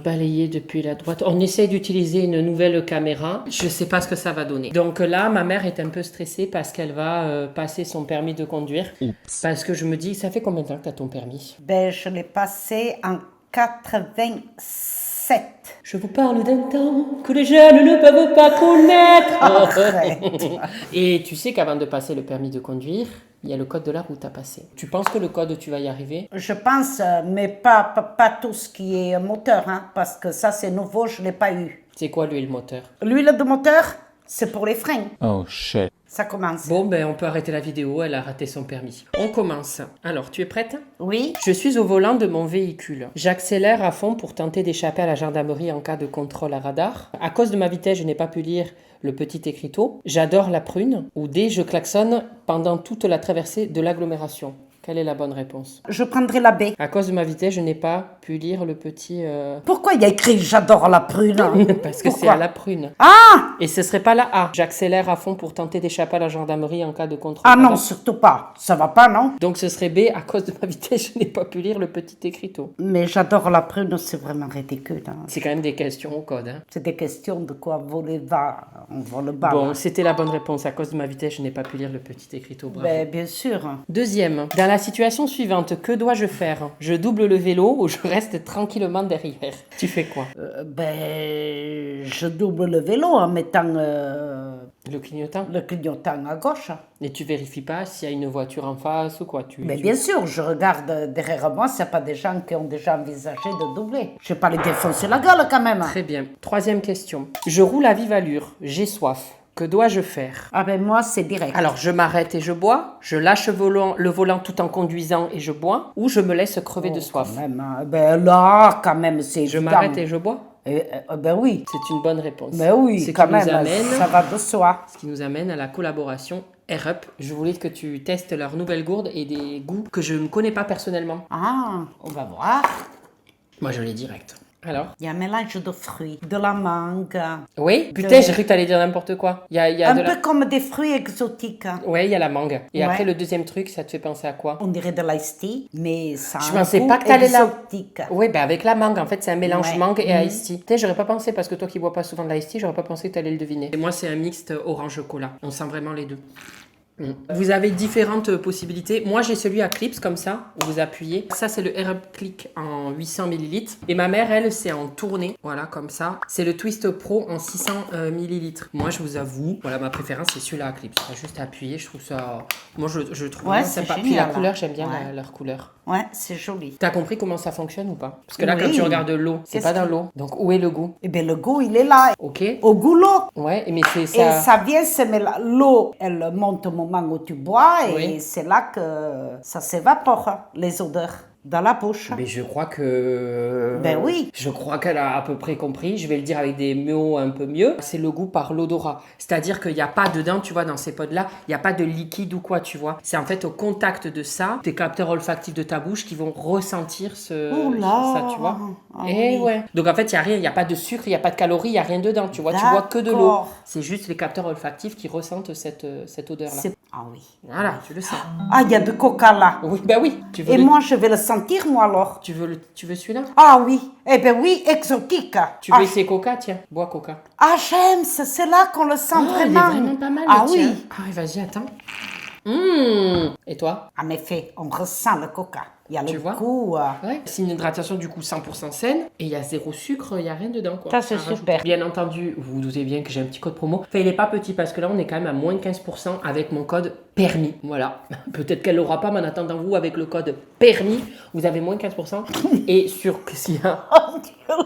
Balayer depuis la droite. On essaye d'utiliser une nouvelle caméra. Je ne sais pas ce que ça va donner. Donc là, ma mère est un peu stressée parce qu'elle va passer son permis de conduire. Oups. Parce que je me dis, ça fait combien de temps que tu as ton permis? Ben, je l'ai passé en 87. Je vous parle d'un temps que les jeunes ne peuvent pas connaître. Arrête. Et tu sais qu'avant de passer le permis de conduire, il y a le code de la route à passer. Tu penses que le code, tu vas y arriver? Je pense, mais pas tout ce qui est moteur, hein, parce que ça, c'est nouveau, je ne l'ai pas eu. C'est quoi l'huile moteur? L'huile de moteur, c'est pour les freins. Oh shit. Ça commence. Bon, ben on peut arrêter la vidéo, elle a raté son permis. On commence. Alors, tu es prête? Oui. Je suis au volant de mon véhicule. J'accélère à fond pour tenter d'échapper à la gendarmerie en cas de contrôle à radar. À cause de ma vitesse, je n'ai pas pu lire le petit écriteau. J'adore la prune. Ou D, je klaxonne pendant toute la traversée de l'agglomération. Quelle est la bonne réponse? Je prendrai la B. À cause de ma vitesse, je n'ai pas pu lire le petit... Pourquoi il y a écrit « J'adore la prune » Parce que c'est Pourquoi à la prune. Ah! Et ce serait pas la A. J'accélère à fond pour tenter d'échapper à la gendarmerie en cas de contrôle. Ah non, radar. surtout pas. Ça va pas, non? Donc ce serait B. À cause de ma vitesse, je n'ai pas pu lire le petit écriteau. Mais j'adore la prune, c'est vraiment ridicule. Hein. C'est quand même des questions au code. Hein. C'est des questions de quoi voler va, on vole bas. Bon, là. c'était la bonne réponse. À cause de ma vitesse, je n'ai pas pu lire le petit écriteau. Bravo. Ben, bien sûr. Deuxième. Dans la situation suivante, que dois-je faire? Je double le vélo ou je reste tranquillement derrière? Tu fais quoi? Ben, je double le vélo en mettant Le clignotant? le clignotant à gauche. Et tu vérifies pas s'il y a une voiture en face ou quoi? Mais bien sûr, je regarde derrière moi s'il n'y a pas des gens qui ont déjà envisagé de doubler. Je vais pas les défoncer la gueule quand même. Très bien. Troisième question. Je roule à vive allure. J'ai soif. Que dois-je faire? Ah ben moi, c'est direct. Alors, je m'arrête et je bois, je lâche le volant tout en conduisant et je bois, ou je me laisse crever de soif. Quand même, hein. Ben là, quand même, c'est Je évident. m'arrête et je bois? Ben oui. C'est une bonne réponse. Ben oui, Ce quand qui même, nous amène, ça va de soi. ce qui nous amène à la collaboration AirUp. Je voulais que tu testes leurs nouvelles gourdes et des goûts que je ne connais pas personnellement. Ah, on va voir. Moi, je l'ai direct. Alors? Il y a un mélange de fruits, de la mangue. Oui? Putain, j'ai cru que t'allais dire n'importe quoi. Il y a Un de peu la... comme des fruits exotiques. Ouais, il y a la mangue. Et Ouais. après, le deuxième truc, ça te fait penser à quoi? On dirait de l'ice tea, mais ça a Je un pensais goût pas que t'allais là. exotique. Oui, ben avec la mangue, en fait, c'est un mélange Ouais. mangue et iced tea. Putain, j'aurais pas pensé, parce que toi qui bois pas souvent de l'ice tea, j'aurais pas pensé que t'allais le deviner. Et moi, c'est un mixte orange-cola. On sent vraiment les deux. Vous avez différentes possibilités. Moi, j'ai celui à clips comme ça, où vous appuyez. Ça, c'est le AirUp Click en 800 ml. Et ma mère, elle, c'est en tournée. Voilà, comme ça. C'est le Twist Pro en 600 ml. Moi, je vous avoue, voilà, ma préférence, c'est celui-là à clips. Il faut juste appuyer, je trouve ça... Moi, je trouve Ouais, vraiment c'est sympa. Puis génial, la couleur, hein. j'aime bien Ouais. leur couleur. Ouais, c'est joli. T'as compris comment ça fonctionne ou pas? Parce que là, quand Oui. tu regardes l'eau, c'est Qu'est-ce pas dans que- l'eau. Donc, où est le goût? Eh bien, le goût, il est là. Ok. Au goulot. Ouais, mais c'est Et ça... ça vient se mélanger. L'eau, elle monte au moment où tu bois et Oui. c'est là que ça s'évapore, les odeurs, dans la bouche. Mais je crois que... Ben oui. Je crois qu'elle a à peu près compris. Je vais le dire avec des mots un peu mieux. C'est le goût par l'odorat. C'est-à-dire qu'il n'y a pas dedans, tu vois, dans ces pods-là, il n'y a pas de liquide ou quoi, tu vois. C'est en fait au contact de ça, tes capteurs olfactifs de ta bouche qui vont ressentir Oula. ça, tu vois. Ah Et oui. ouais. Donc en fait, il n'y a rien, il n'y a pas de sucre, il n'y a pas de calories, il n'y a rien dedans, tu vois. Tu vois que de l'eau. D'accord. C'est juste les capteurs olfactifs qui ressentent cette odeur-là. Ah oui. Voilà, tu le sens. Ah, il y a du coca là. Oui, bah oui. Tu veux, Et moi, je vais le sentir, moi, alors. tu veux celui-là? Ah oui. Eh bien oui, exotique. Tu veux Ah, essayer Coca? Tiens, bois Coca. ah, j'aime, c'est là qu'on le sent Oh, il est vraiment. vraiment pas mal. Ah le tien. oui. Ah oui, vas-y, attends. Et toi? En effet, on ressent le coca. Il y a Tu le vois goût. Ouais. C'est une hydratation du coup 100% saine et il y a zéro sucre, il n'y a rien dedans quoi. Ça, c'est À rajouter. super. Bien entendu, vous vous doutez bien que j'ai un petit code promo. Enfin, il n'est pas petit parce que là on est quand même à moins 15% avec mon code permis. Voilà. Peut-être qu'elle l'aura pas, mais en attendant vous avec le code permis, vous avez moins 15%. Et sur qu'est-ce qu'il y a?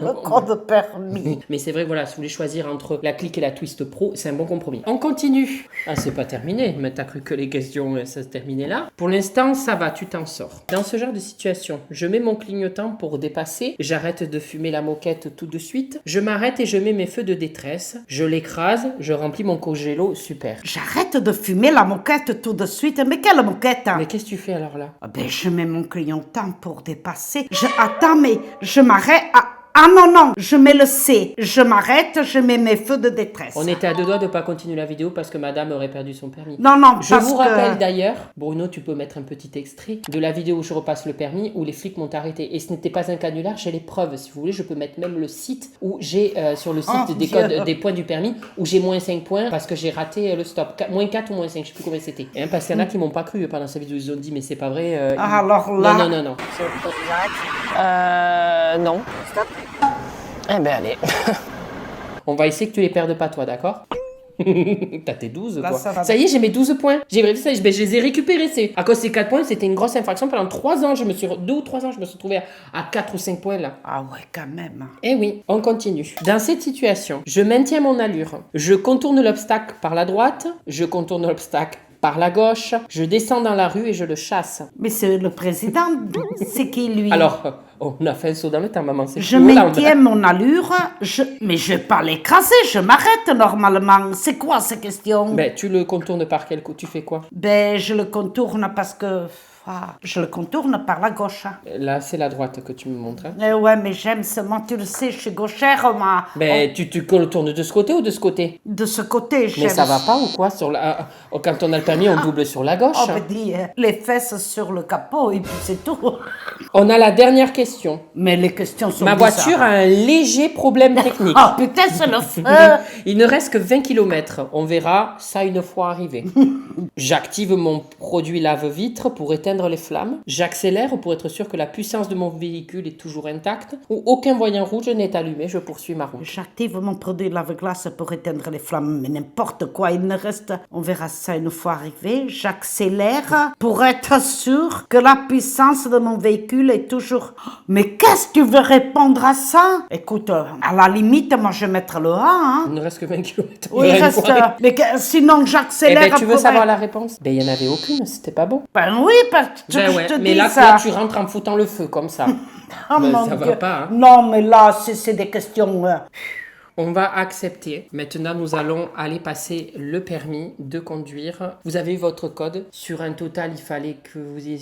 Le code permis. Mais c'est vrai, voilà, si vous voulez choisir entre la Click et la Twist Pro, c'est un bon compromis. On continue. Ah, c'est pas terminé, mais t'as cru que les questions, ça se terminait là. Pour l'instant, ça va, tu t'en sors. Dans ce genre de situation, je mets mon clignotant pour dépasser, j'arrête de fumer la moquette tout de suite, je m'arrête et je mets mes feux de détresse, je l'écrase, je remplis mon congélo, super. J'arrête de fumer la moquette tout de suite. Mais quelle moquette? Mais qu'est-ce que tu fais alors là? Ah ben, je mets mon clignotant pour dépasser. Attends, mais je m'arrête à... Ah non, non, je mets le C. Je m'arrête, je mets mes feux de détresse. On était à 2 doigts de ne pas continuer la vidéo parce que madame aurait perdu son permis. Non, non, Je parce vous que- rappelle d'ailleurs, Bruno, tu peux mettre un petit extrait de la vidéo où je repasse le permis où les flics m'ont arrêté. Et ce n'était pas un canular, j'ai les preuves. Si vous voulez, je peux mettre même le site où j'ai, sur le site Oh, des Dieu. codes, des points du permis, où j'ai moins 5 points parce que j'ai raté le stop. Moins 4 ou moins 5, je sais plus combien c'était. Et parce qu'il y en a qui m'ont pas cru pendant sa vidéo. Ils ont dit, mais c'est pas vrai. Ah, alors là- Non, non, non, non. Non. Stop. Eh ben allez. On va essayer que tu les perdes pas toi, d'accord? T'as tes 12 Là, toi. ça va. Ça y est, j'ai mes 12 points. J'ai vérifié ça, je les ai récupérés. À cause de ces 4 points, c'était une grosse infraction. Pendant 3 ans, 2 ou 3 ans, je me suis trouvé à 4 ou 5 points là. Ah ouais, quand même. Eh oui, on continue. Dans cette situation, je maintiens mon allure. Je contourne l'obstacle par la droite, je contourne l'obstacle par la gauche, je descends dans la rue et je le chasse. Mais c'est le président, c'est qui lui? Alors, on a fait un saut dans le temps, maman. C'est Je plus Hollande. maintiens mon allure, mais je vais pas l'écraser, je m'arrête normalement. C'est quoi ces questions? Ben, tu le contournes par quel coup? Tu fais quoi? Ben, je le contourne parce que... Ah, je le contourne par la gauche. Là, c'est la droite que tu me montres. Hein. Ouais, mais j'aime seulement, tu le sais, je suis gauchère, moi. Ben, tu contournes de ce côté ou de ce côté? De ce côté, j'aime... Mais ça va pas ou quoi sur quand on a le permis, on double sur la gauche. On me dit, les fesses sur le capot, et puis c'est tout. On a la dernière question. Mais les questions sont Ma bizarres. voiture a un léger problème technique. Oh putain, c'est le feu. Il ne reste que 20 km. On verra ça une fois arrivé. J'active mon produit lave-vitre pour éteindre les flammes. J'accélère pour être sûr que la puissance de mon véhicule est toujours intacte. Ou aucun voyant rouge n'est allumé. Je poursuis ma route. J'active mon produit lave-glace pour éteindre les flammes, mais n'importe quoi, il ne reste... On verra ça une fois arrivé. J'accélère pour être sûr que la puissance de mon véhicule est toujours... Mais qu'est-ce que tu veux répondre à ça? Écoute, à la limite, moi je vais mettre le A, hein. Il ne reste que 20 km. Oui, il reste... Mais sinon Eh j'accélère... ben, tu veux pour- savoir la réponse? Ben, il n'y en avait aucune. C'était pas bon. Ben oui, parce que Ben je ouais, te mais dis là, ça. tu rentres en foutant le feu comme ça. Oh, Ben, mon ça va Dieu. pas, hein. Non, mais là, c'est des questions... On va accepter. Maintenant, nous allons aller passer le permis de conduire. Vous avez eu votre code. Sur un total, il fallait que vous ayez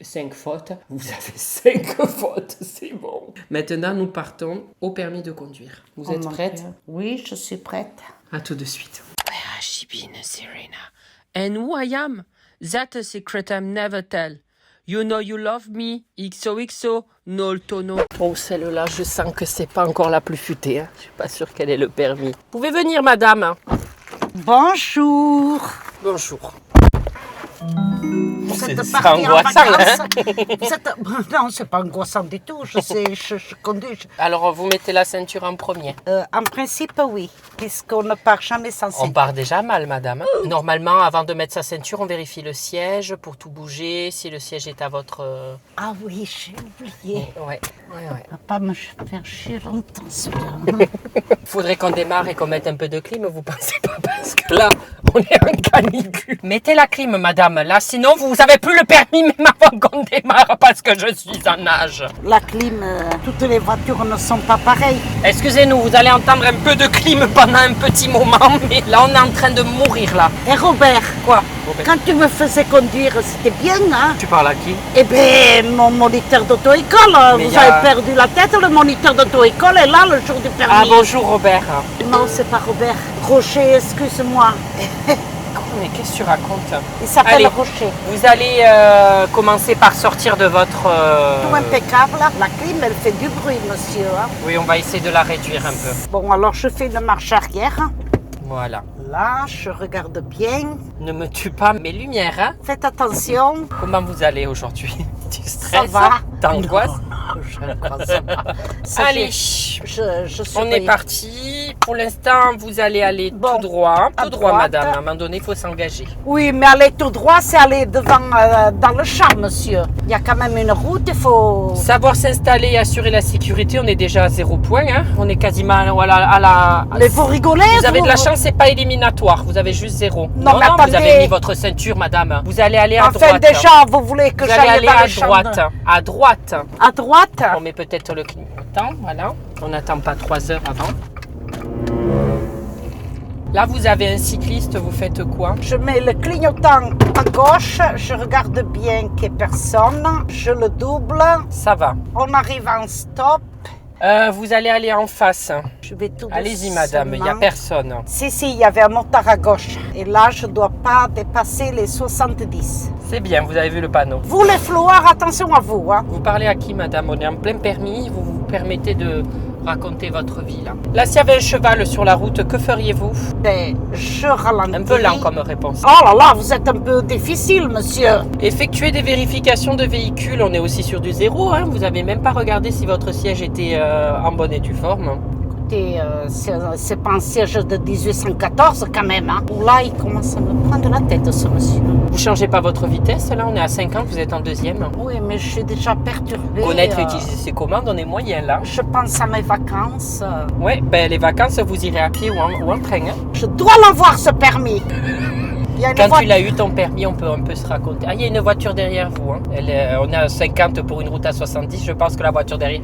5 fautes. Vous avez 5 fautes, c'est bon. Maintenant, nous partons au permis de conduire. Vous êtes mon prête? Dieu. Oui, je suis prête. À tout de suite. Where has she been, Serena? And who I am? That's a secret I'm never tell. You know you love me, XOXO, no tono. Oh, celle-là, je sens que c'est pas encore la plus futée. Hein. Je suis pas sûre qu'elle ait le permis. Vous pouvez venir, madame. Bonjour. Bonjour. Vous êtes C'est parti en angoissant, vacances. hein. Vous êtes... Non, c'est pas angoissant du tout. Je sais, je conduis. Alors, vous mettez la ceinture en premier. En principe, oui, puisqu'on ne part jamais sans On ceinture. part déjà mal, madame. Normalement, avant de mettre sa ceinture, on vérifie le siège pour tout bouger. Si le siège est à votre... Ah oui, j'ai oublié. Ouais. Va pas me faire chier longtemps, celui-là. Faudrait qu'on démarre et qu'on mette un peu de clim, vous pensez pas? Parce que là, on est en canicule. Mettez la clim, madame. Là, sinon, vous avez plus le permis même avant qu'on démarre parce que je suis en âge. La clim, toutes les voitures ne sont pas pareilles. Excusez-nous, vous allez entendre un peu de clim pendant un petit moment, mais là, on est en train de mourir, là. Et Robert, Quoi? quand tu me faisais conduire, c'était bien, hein? Tu parles à qui? Eh bien, mon moniteur d'auto-école, Mais vous y a- avez perdu la tête, le moniteur d'auto-école est là le jour du permis. Ah, bonjour, Robert. Non, c'est pas Robert. Rocher, excuse-moi. Mais qu'est-ce que tu racontes? Il s'appelle Allez. Rocher. Vous allez commencer par sortir de votre... Tout impeccable. La clim, elle fait du bruit, monsieur. Hein. Oui, on va essayer de la réduire un peu. Bon, alors je fais une marche arrière. Voilà. Là, je regarde bien. Ne me tue pas mes lumières, hein? Faites attention. Comment vous allez aujourd'hui? Tu stresses? Ça va? T'angoisses? Non, je n'angoisse pas. Ça, Allez, je on est surveille. parti. Pour l'instant, vous allez aller Bon, tout droit. à Tout droit, droite. madame. À un moment donné, il faut s'engager. Oui, mais aller tout droit, c'est aller devant, dans le champ, monsieur. Il y a quand même une route, il faut... Savoir s'installer et assurer la sécurité, on est déjà à 0 point. Hein. On est quasiment à la... Mais vous rigolez, Vous avez de la chance, c'est pas éliminatoire. Vous avez juste 0. Non, mais vous attendez. avez mis votre ceinture, madame. Vous allez aller à Enfin, droite. déjà, vous voulez que Vous allez j'aille aller dans à le champ droite. À droite. À droite? On met peut-être le clignotant, voilà. On n'attend pas 3 heures avant. Là, vous avez un cycliste, vous faites quoi? Je mets le clignotant à gauche, je regarde bien qu'il n'y ait personne, je le double, Ça va. on arrive en stop Vous allez aller en face. Je vais tout Allez-y, madame, il n'y a personne. Si, il y avait un motard à gauche. Et là, je ne dois pas dépasser les 70. C'est bien, vous avez vu le panneau. Vous, les flouards, attention à vous. Hein. Vous parlez à qui, madame? On est en plein permis, vous vous permettez de raconter votre vie, là. Là, s'il y avait un cheval sur la route, que feriez-vous? Ben, je ralentis. Un peu lent comme réponse. Oh là là, vous êtes un peu difficile, monsieur. Effectuer des vérifications de véhicules, on est aussi sur du zéro. Hein. Vous n'avez même pas regardé si votre siège était en bonne et due forme. Écoutez, c'est pas un siège de 1814 quand même. Hein. Là, il commence à me prendre la tête, ce monsieur. Vous changez pas votre vitesse, là, on est à 50, vous êtes en deuxième. Oui, mais je suis déjà perturbée. Connaître et utiliser ses commandes, on est moyen, là. Je pense à mes vacances. Ouais, ben les vacances, vous irez à pied ou en train. Hein. Je dois l'avoir, ce permis. Quand tu l'as eu, ton permis, on peut un peu se raconter. Ah, il y a une voiture derrière vous. Hein. On est à 50 pour une route à 70. Je pense que la voiture derrière,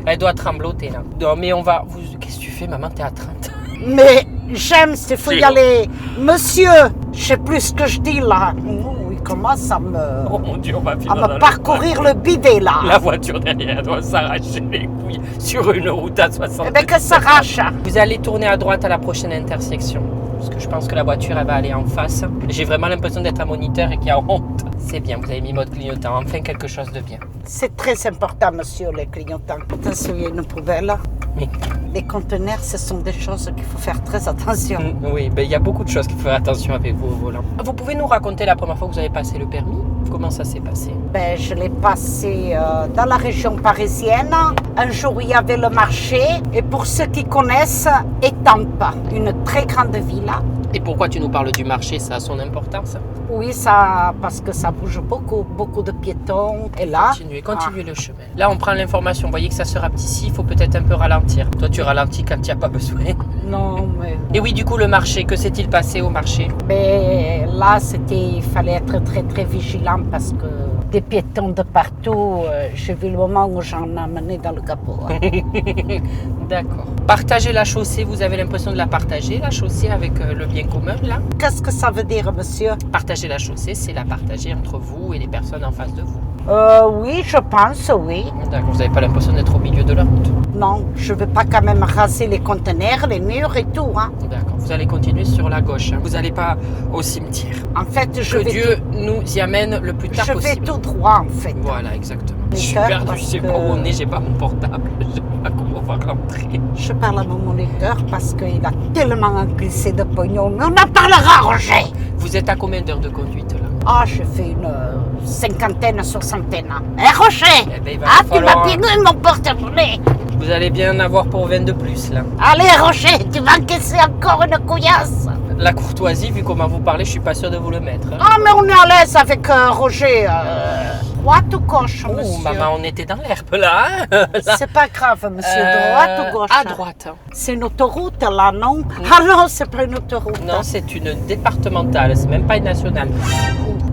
elle doit trembloter, là. Non, mais on va... Qu'est-ce que tu fais, maman? T'es à 30. Mais j'aime, il faut y aller. Monsieur, je sais plus ce que je dis, là. Oh, il commence à me... Oh mon Dieu, on va à me parcourir le bidet, là. La voiture derrière, elle doit s'arracher les couilles sur une route à 70. Eh bien, que ça s'arrache. Vous allez tourner à droite à la prochaine intersection. Parce que je pense que la voiture, elle va aller en face. J'ai vraiment l'impression d'être un moniteur et qu'il y a honte. C'est bien, vous avez mis mode clignotant. Enfin, quelque chose de bien. C'est très important, monsieur, les clignotants. Attention, il y a une poubelle. Oui. Les conteneurs, ce sont des choses qu'il faut faire très attention. Oui, ben, il y a beaucoup de choses qu'il faut faire attention avec vous au volant. Vous pouvez nous raconter la première fois que vous avez passé le permis? Comment ça s'est passé? Ben, je l'ai passé dans la région parisienne. Un jour, il y avait le marché. Et pour ceux qui connaissent, Étampes, une très grande ville. Et pourquoi tu nous parles du marché? Ça a son importance? Oui, parce que ça bouge beaucoup de piétons. Et là... Continuez le chemin. Là, on prend l'information. Vous voyez que ça se rapetisse. Il faut peut-être un peu ralentir. Toi, tu ralentis quand il n'y a pas besoin. Non, mais... Et oui, du coup, le marché, que s'est-il passé au marché? Mais là, il fallait être très, très vigilant parce que des piétons de partout, j'ai vu le moment où j'en ai amené dans le capot. Hein. D'accord. Partager la chaussée, vous avez l'impression de la partager, la chaussée avec le bien commun, là? Qu'est-ce que ça veut dire, monsieur? Partager la chaussée, c'est la partager entre vous et les personnes en face de vous. Oui, je pense, oui. D'accord, vous n'avez pas l'impression d'être au milieu de la route? Non, je ne veux pas quand même raser les conteneurs, les murs et tout. Hein. D'accord, vous allez continuer sur la gauche. Hein. Vous n'allez pas au cimetière. En fait, que Dieu nous y amène le plus tard possible. Je vais tout droit, en fait. Voilà, exactement. Je suis perdu, je ne sais pas où on est, j'ai pas mon portable. Je ne sais pas comment on va rentrer. Je parle à mon moniteur parce qu'il a tellement encaissé de pognon. Mais on en parlera, Roger. Vous êtes à combien d'heures de conduite, là? Ah, je fais une cinquantaine, soixantaine. Roger, eh ben, tu m'as pigné mon porte-monnaie. Vous allez bien en avoir pour 20 de plus, là. Allez, Roger, tu vas encaisser encore une couillasse. La courtoisie, vu comment vous parlez, je suis pas sûr de vous le mettre. Hein. Ah, mais on est à l'aise avec Roger. Droite ou gauche, monsieur? Oh, maman, on était dans l'herbe, là. Hein. C'est pas grave, monsieur. Droite ou gauche? À droite. C'est une autoroute, là, non? Ah non, c'est pas une autoroute. Non, c'est une départementale, c'est même pas une nationale.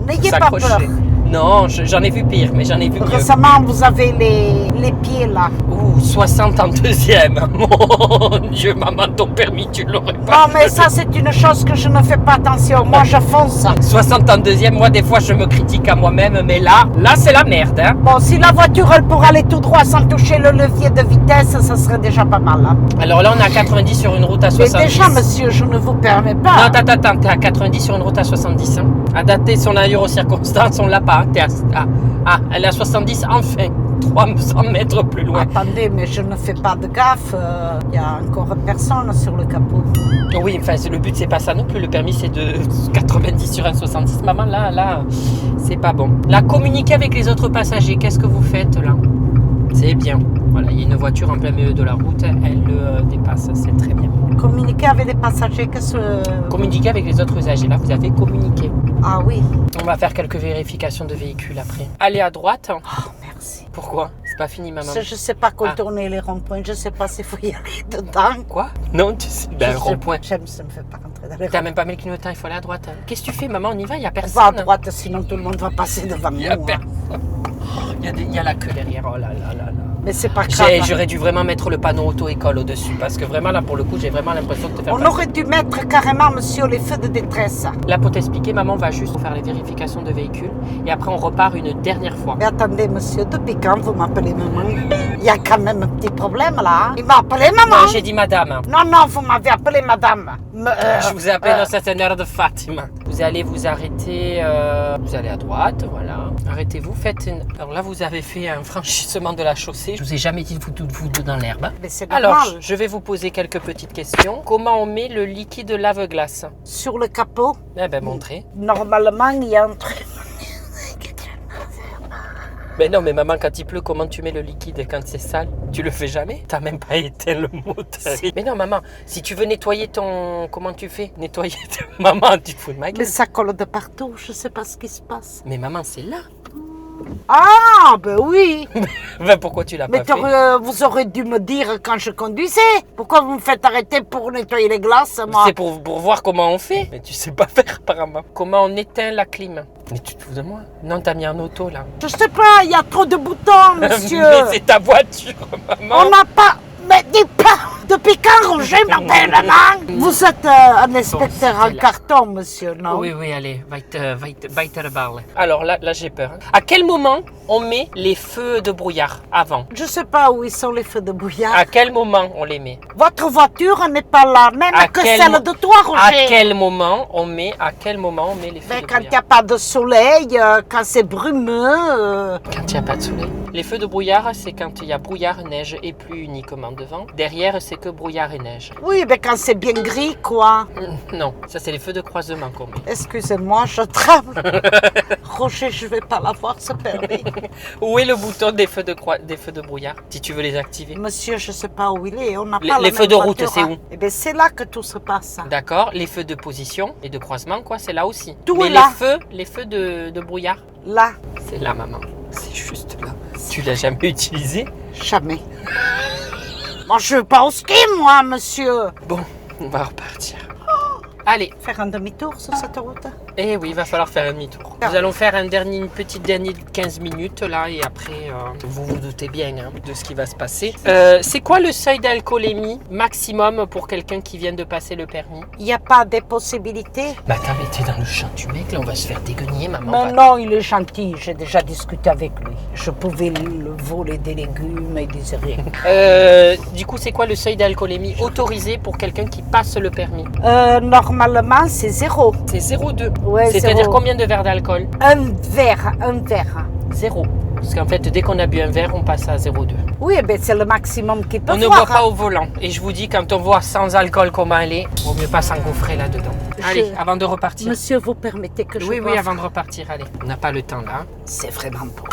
N'ayez pas peur. Non, j'en ai vu pire, mais j'en ai vu mieux. Récemment, vous avez les pieds là. Ouh, 62e. Mon Dieu, maman, ton permis, tu l'aurais pas. Non, mais ça, c'est une chose que je ne fais pas attention. Moi, je fonce. 62e, moi, des fois, je me critique à moi-même, mais là, c'est la merde. Hein. Bon, si la voiture, elle pourrait aller tout droit sans toucher le levier de vitesse, ça serait déjà pas mal. Hein. Alors là, on est à 90 sur une route à 70. Mais déjà, monsieur, je ne vous permets pas. Non, attends, t'es à 90 sur une route à 70. Hein. Adapter son allure aux circonstances, on l'a pas. Elle est à 70, enfin, 300 mètres plus loin. Attendez, mais je ne fais pas de gaffe. Il y a encore personne sur le capot. Oui, enfin, le but, c'est pas ça non plus. Le permis, c'est de 90 sur un 70. Maman, là, c'est pas bon. Là, communiquer avec les autres passagers, qu'est-ce que vous faites, là? C'est bien. Voilà, il y a une voiture en plein milieu de la route, elle le dépasse, c'est très bien. Communiquer avec les passagers, qu'est-ce que... Communiquer avec les autres usagers, là, vous avez communiqué. Ah oui. On va faire quelques vérifications de véhicules après. Allez à droite. Oh, merci. Pourquoi? C'est pas fini, maman. Je sais pas contourner les ronds-points, je sais pas s'il faut y aller dedans. Quoi? Non, tu sais, ben, rond-point. Ça me fait pas rentrer dans les T'as même pas mis le clignotant, il faut aller à droite. Qu'est-ce que tu fais, maman? On y va, il y a personne. On va à droite, sinon tout le monde va passer devant nous. Il y a personne. Il y a la queue derrière, oh là là là là. Mais c'est pas grave. J'aurais dû vraiment mettre le panneau auto-école au-dessus. Parce que vraiment, là, pour le coup, j'ai vraiment l'impression de te faire On passer. aurait dû mettre carrément, monsieur, les feux de détresse. Là, pour t'expliquer, maman va juste faire les vérifications de véhicule. Et après, on repart une dernière fois. Mais attendez, monsieur, depuis quand vous m'appelez maman? Il y a quand même un petit problème là. Il m'a appelé maman. Non, j'ai dit madame. Non, non, vous m'avez appelé madame. Je vous ai appelé dans cette heure de Fatima. Vous allez vous arrêter, vous allez à droite, voilà. Arrêtez-vous, faites une... Alors là, vous avez fait un franchissement de la chaussée. Je vous ai jamais dit de vous dans l'herbe. Mais c'est Alors, normal. je vais vous poser quelques petites questions. Comment on met le liquide lave-glace? Sur le capot, Eh ben, montrez. normalement, il y a un truc. Mais non, mais maman, quand il pleut, comment tu mets le liquide quand c'est sale? Tu le fais jamais? T'as même pas éteint le moteur. Mais non, maman, si tu veux nettoyer ton... Comment tu fais? Nettoyer ton... Maman, tu te fous de ma Mais gueule. ça colle de partout, je sais pas ce qui se passe. Mais maman, c'est là. Ah, ben oui. Ben, pourquoi tu l'as Mais pas fait? vous aurez dû me dire quand je conduisais. Pourquoi vous me faites arrêter pour nettoyer les glaces, moi? C'est pour voir comment on fait. Mais tu sais pas faire, apparemment. Comment on éteint la clim? Mais tu te fous de moi? Non, t'as mis en auto, là. Je sais pas, il y a trop de boutons, monsieur. Mais c'est ta voiture, maman. On n'a pas... Mais dis pas. Depuis quand Roger m'appelle, maman? Vous êtes un inspecteur Bon, en c'est là. carton, monsieur, non? Oui, oui, allez, weiter balle. Alors là, j'ai peur. À quel moment on met les feux de brouillard avant? Je sais pas où ils sont les feux de brouillard. À quel moment on les met? Votre voiture n'est pas la même À que quel celle mo- de toi, À Roger. quel moment on met les feux Mais de quand il n'y brouillard? a pas de soleil, quand c'est brumeux... Quand il n'y a pas de soleil. Les feux de brouillard, c'est quand il y a brouillard, neige et pluie uniquement devant. Derrière, c'est que brouillard et neige. Oui, mais quand c'est bien gris, quoi. Non, ça c'est les feux de croisement qu'on met. Excusez-moi, je tremble. Roger, je vais pas l'avoir, ce permis. Où est le bouton des feux de brouillard, si tu veux les activer? Monsieur, je sais pas où il est. On n'a Les- pas les la feux même de route, voiture, c'est hein. où? Eh bien, c'est là que tout se passe. D'accord, les feux de position et de croisement, quoi, c'est là aussi. Tout Mais est là. les feux de brouillard, Là, c'est là, maman. C'est juste là. Tu l'as jamais utilisé? jamais. Moi, je veux pas au ski, moi, monsieur. Bon, on va repartir. Allez, Faire un demi-tour sur cette route. eh oui, il va falloir faire un demi-tour. Nous allons faire une petite dernière de 15 minutes là et après, vous vous doutez bien hein, de ce qui va se passer. C'est quoi le seuil d'alcoolémie maximum pour quelqu'un qui vient de passer le permis? Il n'y a pas des possibilités. Bah attends, mais t'es dans le champ du mec, là on va se faire dégueniller, maman. Mais non, il est gentil. J'ai déjà discuté avec lui. Je pouvais le voler des légumes et il disait rien. Du coup, c'est quoi le seuil d'alcoolémie autorisé pour quelqu'un qui passe le permis? Normalement, c'est 0. C'est 0,2. Ouais, C'est-à-dire 0. combien de verres d'alcool? Un verre. 0. Parce qu'en fait, dès qu'on a bu un verre, on passe à 0,2. Oui, ben c'est le maximum qu'il peut On ne voir. boit pas au volant. Et je vous dis, quand on voit sans alcool comment elle est, vaut mieux pas s'engouffrer là-dedans. Allez, avant de repartir. Monsieur, vous permettez que je Oui, oui, boive? avant de repartir, allez. On n'a pas le temps là. C'est vraiment beau.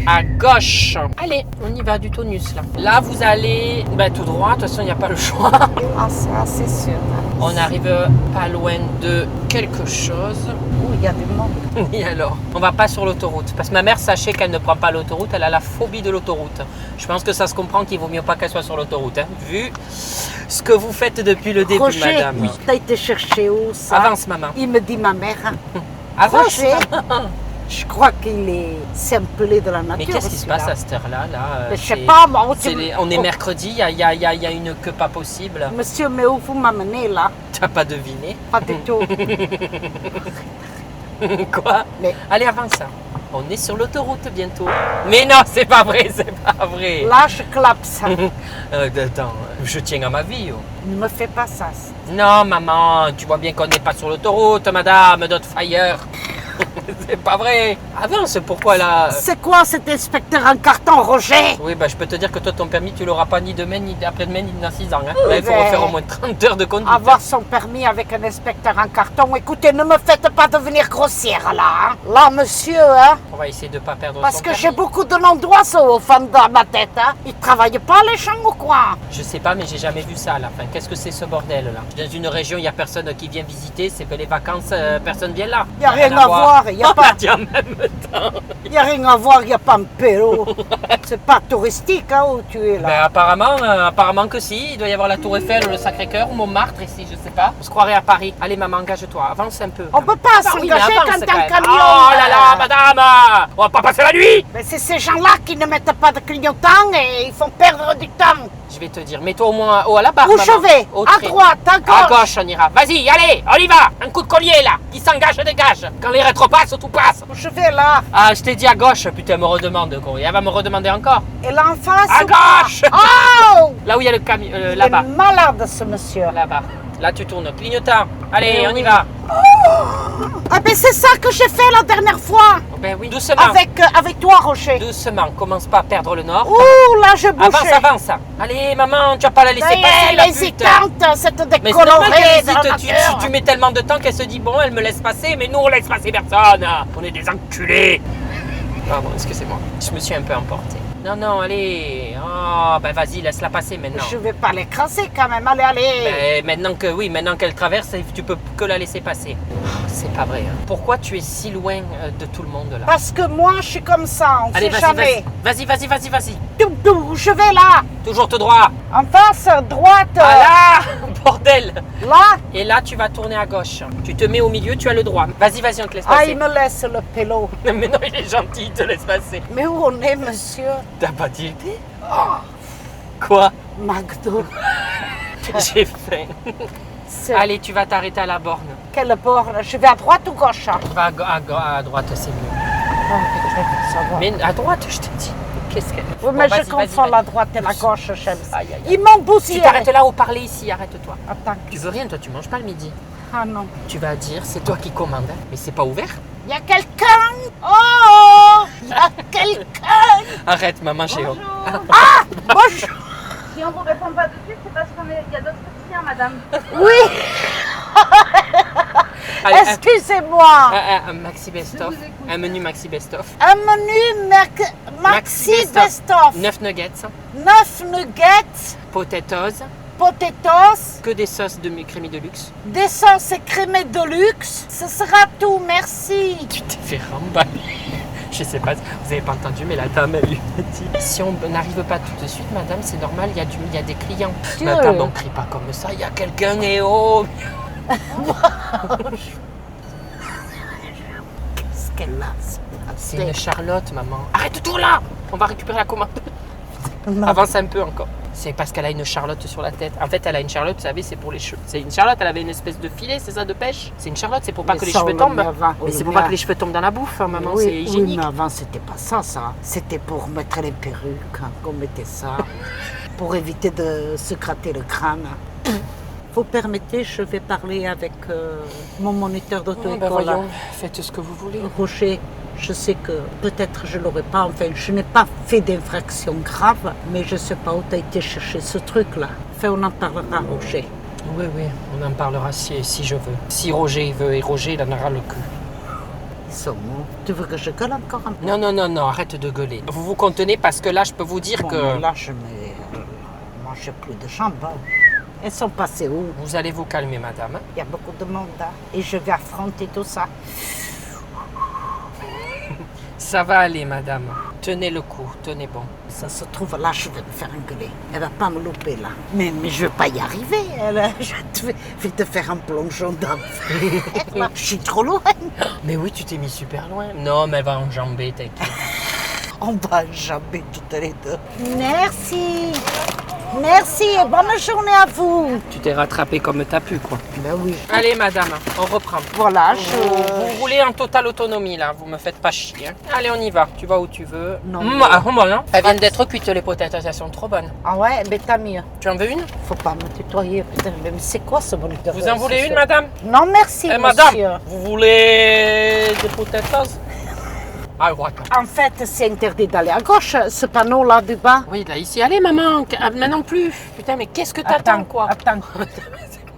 À gauche. Allez, on y va du tonus là. Là, vous allez tout droit. De toute façon, il n'y a pas le choix. Ah, ça, c'est sûr. On arrive pas loin de quelque chose. Ouh, il y a du monde. Et alors, on va pas sur l'autoroute. Parce que ma mère, sachez qu'elle ne prend pas l'autoroute. Elle a la phobie de l'autoroute. Je pense que ça se comprend qu'il vaut mieux pas qu'elle soit sur l'autoroute. Hein, vu ce que vous faites depuis le début, Roger, madame. t'as été chercher où, ça? Avance, maman. Il me dit ma mère. Avance, Roger, maman. je crois qu'il est simplé de la nature. Mais qu'est-ce qui se passe à cette heure-là là, Mais je sais c'est- pas, moi. on est mercredi, il y a une queue pas possible. Monsieur, mais où vous m'amenez, là? T'as pas deviné? Pas du tout. Quoi? Mais Allez, avance. On est sur l'autoroute bientôt. Mais non, c'est pas vrai, c'est pas vrai. là, je clapse. Attends, je tiens à ma vie. Oh. Ne me fais pas ça. Non, maman, tu vois bien qu'on n'est pas sur l'autoroute, madame, Fire. C'est pas vrai. Avance, pourquoi là? C'est quoi cet inspecteur en carton, Roger? Oui, je peux te dire que toi, ton permis, tu l'auras pas ni demain, ni après-demain, ni dans 6 ans. Hein. Là, il faut mais- refaire au moins 30 heures de conduite. Avoir son permis avec un inspecteur en carton. Écoutez, ne me faites pas devenir grossière, là. Hein. Là, monsieur, hein. On va essayer de pas perdre Parce son que permis. j'ai beaucoup de noms d'oiseaux au fond de ma tête, hein. Ils travaillent pas, les champs, ou quoi? Je sais pas, mais j'ai jamais vu ça à la fin. Qu'est-ce que c'est ce bordel là? Dans une région, il y a personne qui vient visiter, c'est que les vacances, personne vient là. Il n'y a rien à voir voir, il n'y a On pas... l'a dit en même temps. Il n'y a rien à voir, il n'y a pas un pélo. C'est pas touristique hein, où tu es là. Ben, apparemment que si. Il doit y avoir la Tour Eiffel, le Sacré-Cœur ou Montmartre ici, je sais pas. On se croirait à Paris. Allez maman, engage-toi, avance un peu. On peut pas Ah, oui, s'engager mais avance, quand un même. camion. Oh là là, madame, on va pas passer la nuit. Mais c'est ces gens-là qui ne mettent pas de clignotant et ils font perdre du temps. Je vais te dire, mets-toi au moins à la barre, Où maman. je vais? Au À trait. droite, à gauche. À gauche, on ira. Vas-y, allez, on y va. Un coup de collier là. Qui s'engage, dégage. Quand les rétros passent, tout passe. Où je vais là? Ah, je t'ai dit à gauche. Putain, elle me redemande, quoi. Et elle va me redemander encore. Et là en face? À ou pas? gauche. Oh! Là où il y a le camion, Il est là-bas. malade ce monsieur. Là-bas. Là, tu tournes. Clignotant. Allez, Mais on y oui. va. Ah ben c'est ça que j'ai fait la dernière fois. Oh, ben oui. Doucement. Avec toi, Rocher. Doucement. Commence pas à perdre le nord. Ouh, là je bouchais. Avance. Allez, maman, tu vas pas la laisser passer, la Elle pute. hésitante, cette Mais c'est normal décolorée qu'elle de hésite. la Si nature. tu mets tellement de temps qu'elle se dit, bon, elle me laisse passer, mais nous, on laisse passer personne. On est des enculés. Pardon, excusez-moi. Je me suis un peu emporté. Non, allez. Oh, ben vas-y, laisse-la passer maintenant. Je vais pas l'écraser quand même, allez. Ben, maintenant qu'elle traverse, tu peux que la laisser passer. Oh, c'est pas vrai. Hein. Pourquoi tu es si loin de tout le monde là? Parce que moi je suis comme ça, on Allez, sait jamais. vas-y. Tout, je vais là, Toujours tout droit. en face, droite, Ah là, bordel. là. Et là, tu vas tourner à gauche. Tu te mets au milieu, tu as le droit. Vas-y, on te laisse Ah, passer. il me laisse le pélo. Mais non, il est gentil, il te laisse passer. Mais où on est, monsieur? T'as pas dit Quoi? McDo. J'ai faim. C'est- Allez, tu vas t'arrêter à la borne. Quelle borne? Je vais à droite ou gauche? Va à droite, c'est mieux. Oh, ça va. Mais à droite, je te dis. Qu'est-ce qu'elle... Oui, Bon, mais vas-y, je confonds vas-y. la droite et la gauche, j'aime ça. Aïe. Ils m'ont Tu bousillé. t'arrêtes là au parler ici, arrête-toi. Attends. Tu veux rien, toi, tu manges pas le midi. Ah non. Tu vas dire, c'est toi qui commandes, hein. Mais c'est pas ouvert. Il y a quelqu'un. Oh! Il y a quelqu'un. Arrête, maman, j'ai honte. Bonjour. Si on vous répond pas tout de suite, c'est parce qu'il y a d'autres clients, madame. Oui, Allez, excusez-moi. un maxi best-of. Un menu maxi best-of. Un menu maxi best-of. 9 nuggets, 9 nuggets, potatoes, potatoes, que des sauces de crémie de luxe. des sauces écrémées de luxe. Ce sera tout, merci. Tu t'es fait remballer. Je sais pas, vous avez pas entendu, mais la dame, elle lui a dit si on n'arrive pas tout de suite, madame, c'est normal, il y a des clients. Dieu. Madame, on crie pas comme ça, il y a quelqu'un et oh. Qu'est-ce qu'elle a? C'est une Charlotte, maman. Arrête tout là. On va récupérer la commande. Non. Avance un peu encore. C'est parce qu'elle a une Charlotte sur la tête. En fait, elle a une Charlotte, vous savez, c'est pour les cheveux. C'est une Charlotte, elle avait une espèce de filet, c'est ça, de pêche. C'est une Charlotte, c'est pour pas Mais que les ça, cheveux on le tombent. met avant. Mais On c'est le pour met pas que les cheveux tombent dans la bouffe, hein, maman, c'est Oui, hygiénique. mais avant, c'était pas ça. C'était pour mettre les perruques, hein, qu'on mettait ça, pour éviter de se gratter le crâne. Vous permettez, je vais parler avec mon moniteur Oh, d'auto-école. ben voyons, faites ce que vous voulez. Rocher, je sais que peut-être je l'aurais pas, enfin, je n'ai pas fait d'infraction grave, mais je sais pas où tu as été chercher ce truc-là. Enfin, on en parlera, Rocher. Oui, on en parlera si je veux. Si Roger il veut, et Roger il en aura le cul. Ils sont où? Tu veux que je gueule encore un peu? Non, arrête de gueuler. Vous vous contenez parce que là, je peux vous dire Bon, que là, moi, j'ai plus de jambes. Hein. Elles sont passées où? vous allez vous calmer, madame. Il y a beaucoup de monde, hein, et je vais affronter tout ça. Ça va aller, madame. Tenez le coup, tenez bon. Ça se trouve, là, je vais me faire engueuler. Elle va pas me louper, là. Mais je vais pas y arriver. Je vais te faire un plongeon d'enfer. Là, je suis trop loin. Mais oui, tu t'es mis super loin. Non, mais elle va enjamber, t'inquiète. On va enjamber toutes les deux. Merci. Merci et bonne journée à vous. Tu t'es rattrapé comme t'as pu, quoi. Ben oui. Allez, madame, on reprend. Voilà, Vous roulez en totale autonomie, là. Vous me faites pas chier. Hein. Allez, on y va. Tu vas où tu veux. Non, Bon, hein. Elles viennent d'être cuites, les patates. Elles sont trop bonnes. Ah ouais, ben tant mieux. Tu en veux une? Faut pas me tutoyer, putain. Mais c'est quoi ce moniteur? Vous en voulez une, madame? Non, merci, Eh, monsieur. madame, vous voulez des potatoes? À droite. En fait, c'est interdit d'aller à gauche, ce panneau-là du bas. Oui, là, ici. Allez, maman. Maintenant plus. Putain, mais qu'est-ce que t'attends, quoi? Attends.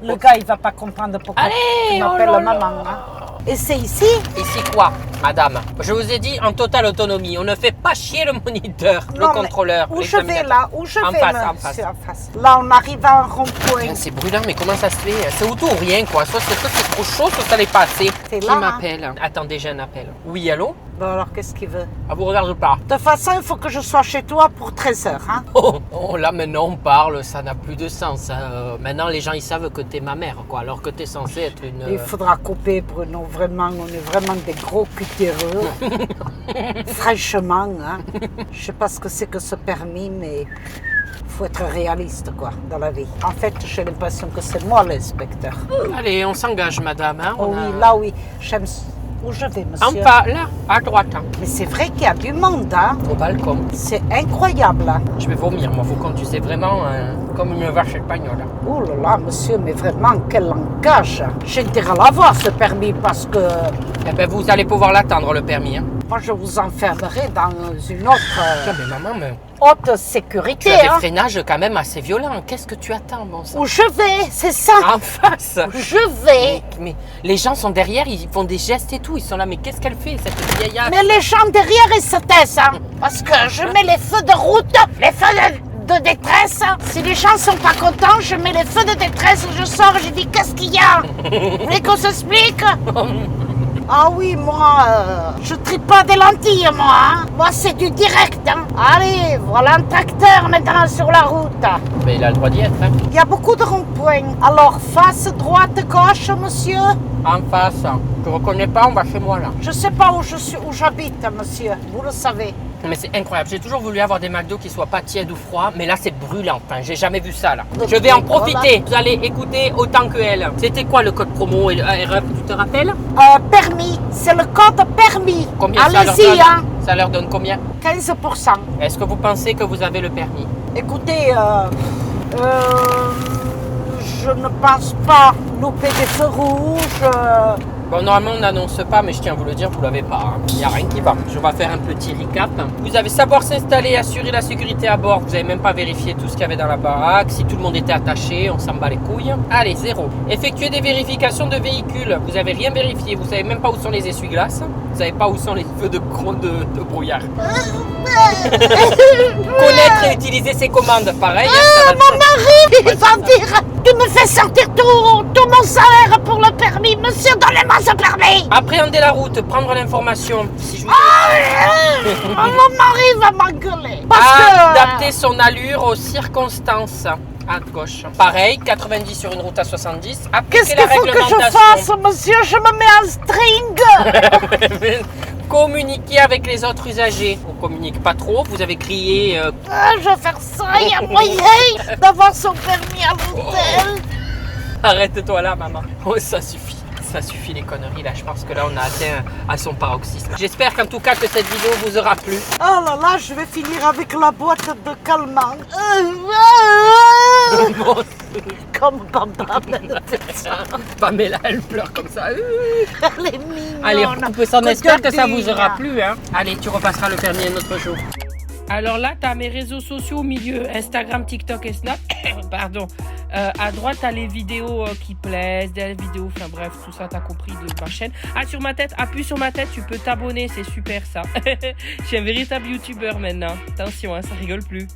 Le gars, il va pas comprendre pourquoi Allez, tu oh m'appelles là maman. là. Hein. Et c'est ici? Ici quoi, madame? Je vous ai dit en totale autonomie. On ne fait pas chier le moniteur, le Non, mais contrôleur. Où je vais là? Où je En vais, face, monsieur, en face. Là, on arrive à un rond-point. Putain, c'est brûlant, mais comment ça se fait? C'est au tout ou rien, quoi. Soit c'est trop chaud, soit ça n'est pas assez. C'est Qui là, hein. m'appelle? Attendez, j'ai un appel. Oui, allô? Bon, alors, qu'est-ce qu'il veut? Ah, vous regarde pas. De toute façon, il faut que je sois chez toi pour 13h. Hein? Oh, là maintenant on parle, ça n'a plus de sens. Maintenant les gens ils savent que t'es ma mère, quoi, alors que t'es censé être une. Il faudra couper, Bruno. Vraiment, on est vraiment des gros cutéreux. Franchement, hein? Je sais pas ce que c'est que ce permis, mais faut être réaliste, quoi, dans la vie. En fait, j'ai l'impression que c'est moi l'inspecteur. Allez, on s'engage, madame. Hein, Oh oui, là, oui. J'aime. Où je vais, En monsieur? pas, là, à droite. Hein. Mais c'est vrai qu'il y a du monde, hein? Au balcon. C'est incroyable, hein? Je vais vomir, moi, vous conduisez vraiment comme une vache espagnole. Oh là là, monsieur, mais vraiment, quel langage! J'ai intérêt à l'avoir, ce permis, parce que Eh ben, vous allez pouvoir l'attendre, le permis. Hein. moi, je vous enfermerai dans une autre Putain, mais maman, mais haute sécurité, tu as des hein? freinages quand même assez violents. Qu'est-ce que tu attends, bon sang? Où je vais, c'est ça! En face. Où je vais! Mais les gens sont derrière, ils font des gestes et tout. Ils sont là, mais qu'est-ce qu'elle fait, cette vieille? Mais les gens derrière, ils se taisent, hein? Parce que je mets les feux de route, les feux de détresse. Si les gens sont pas contents, je mets les feux de détresse, je sors, je dis qu'est-ce qu'il y a? Vous voulez qu'on s'explique? Ah oui, moi, je tripe pas des lentilles, moi. Hein? Moi, c'est du direct. Hein? Allez, voilà un tracteur maintenant sur la route. Mais il a le droit d'y être. Hein. Il y a beaucoup de ronds-points. Alors, face, droite, gauche, monsieur? En face. Tu reconnais pas, on va chez moi là. Je sais pas où j'habite, monsieur. Vous le savez. Mais c'est incroyable. J'ai toujours voulu avoir des McDo qui soient pas tièdes ou froids, mais là c'est brûlant. Enfin, j'ai jamais vu ça là. Donc, Je vais en voilà. profiter. Vous allez écouter autant que elle. C'était quoi le code promo et tu te rappelles? Permis. C'est le code permis. Combien ça leur Allez-y, donne? hein. Ça leur donne combien? 15%. Est-ce que vous pensez que vous avez le permis? Écoutez, je ne pense pas louper des feux rouges. Bon, normalement on n'annonce pas, mais je tiens à vous le dire, vous l'avez pas. Il n'y a rien qui va. Je vais faire un petit recap. Vous avez savoir s'installer, assurer la sécurité à bord. Vous n'avez même pas vérifié tout ce qu'il y avait dans la baraque. Si tout le monde était attaché, on s'en bat les couilles. Allez, 0. Effectuer des vérifications de véhicules. Vous n'avez rien vérifié. Vous savez même pas où sont les essuie-glaces. Vous savez pas où sont les feux de brouillard. Connaître et utiliser ses commandes. Pareil. Hein, Mon mari, il va dire, tu me fais sortir tout mon salaire pour le permis. Monsieur, donnez-moi ce permis. Appréhender la route, prendre l'information. Si je vous Mon mari va m'engueuler. Parce que... adapter son allure aux circonstances. À gauche. Pareil, 90 sur une route à 70. Appliquer Qu'est-ce la qu'il faut que je réglementation. fasse, monsieur? Je me mets en string. Communiquer avec les autres usagers. On communique pas trop. Vous avez crié. Je vais faire ça, il y a moyen d'avoir son permis à l'hôtel. Arrête-toi là, maman. Oh, ça suffit. Ça suffit les conneries là. Je pense que là, on a atteint à son paroxysme. J'espère qu'en tout cas que cette vidéo vous aura plu. Oh là là, je vais finir avec la boîte de calmant. Bon, Comme Pamela. Pamela, elle pleure comme ça. Elle est mignonne. Allez, on peut s'en espérer que ça vous copine. aura plu. Hein. Allez, tu repasseras le permis un autre jour. Alors là, tu as mes réseaux sociaux au milieu, Instagram, TikTok et Snap. Pardon. À droite, tu as les vidéos qui plaisent, des vidéos, enfin bref, tout ça, tu as compris de ma chaîne. Ah, sur ma tête, appuie sur ma tête, tu peux t'abonner, c'est super ça. Je suis un véritable youtubeur maintenant. Attention, hein, ça rigole plus.